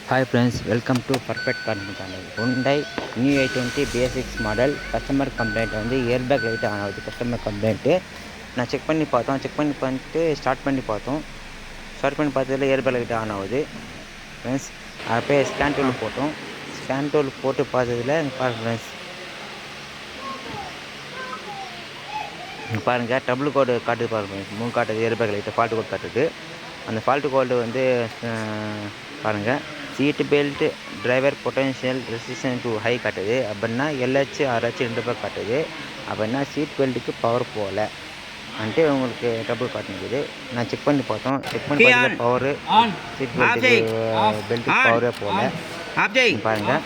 Hi friends, welcome to Perfect Car channel. Hyundai New i20 BS6 model customer complaint வந்து airbag light on ஆகுது. Customer complaint நான் check பண்ணி பண்ணிட்டு start பண்ணி பார்த்ததுல airbag light ஆன் ஆகுது. ஃப்ரெண்ட்ஸ் அப்படியே ஸ்கேன் டூல் போட்டு பார்த்ததுல பாருங்க ஃப்ரெண்ட்ஸ், பாருங்கள் டபுள் கோடு காட்டுது பாருங்க, 3 காட்டுது airbag light ஃபால்ட் கோட் காட்டுது. அந்த ஃபால்ட் கோடு வந்து பாருங்கள், seat belt driver potential resistance to high காட்டுது. அப்படின்னா LH RH 2 பக்கம் காட்டுது. அப்படின்னா சீட் பெல்ட்டுக்கு பவர் போகல வந்துட்டு உங்களுக்கு டபுள் காட்டுங்குது. நான் செக் பண்ணி பார்த்ததில் பவரு சீட் பெல்ட்டுக்கு பவரே போகல. பாருங்கள்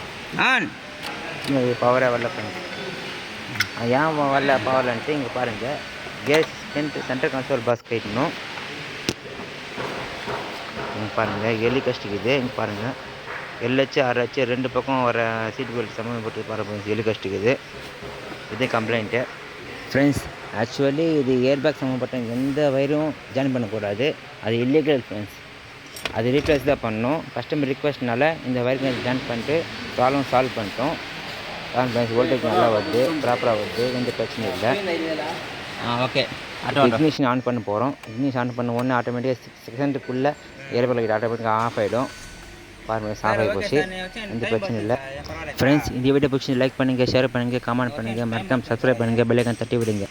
பவரே வரல ஃப்ரெண்ட்ஸ். ஏன் வரல பவர்லன்ட்டு இங்கே பாருங்கள், கேஸ் சென்டர் கன்சோல் பாக்ஸ் கைட்டணும். இங்கே பாருங்கள் எலி கஷ்டிக்குது. இங்கே பாருங்கள் LH RH 2 பக்கம் வர சீட் பெல்ட் சம்மந்தப்பட்டு பாருங்கள் எலி கஷ்டிக்குது. இது கம்ப்ளைண்ட்டு ஃப்ரெண்ட்ஸ். ஆக்சுவலி இது ஏர்பேக் சம்மந்தப்பட்ட எந்த வயரும் ஜாயின் பண்ணக்கூடாது, அது இல்லீகல் ஃப்ரெண்ட்ஸ். அது ரீப்ளேஸ் தான் பண்ணோம். கஸ்டமர் ரிக்வஸ்ட்னால இந்த வயருக்கு ஜாயின் பண்ணிட்டு ப்ராப்ளம் சால்வ் பண்ணிட்டோம். ஃப்ரெண்ட்ஸ் வோல்டேஜ் நல்லா வருது, ப்ராப்பராக வருது, எந்த பிரச்சனையும் இல்லை. ஓகே, இக்னிஷன் ஆன் பண்ண போகிறோம். இக்னிஷன் ஆன் பண்ண உடனே ஆட்டோமேட்டிக்காக 6 செகண்டுக்குள்ளே ஏர்பேக் லைட் ஆட்டோமேட்டிக்காக ஆஃப் ஆகிடும். பாருங்கள் ஆஃப் ஆகி போச்சு, எந்த பிரச்சனையும் இல்லை. ஃப்ரெண்ட்ஸ் இந்த வீடியோ பிடிச்சி லைக் பண்ணுங்கள், ஷேர் பண்ணுங்கள், கமெண்ட் பண்ணுங்கள், மறக்காம சப்ஸ்கிரைப் பண்ணுங்கள், பெல் ஐக்கான் தட்டி விடுங்க.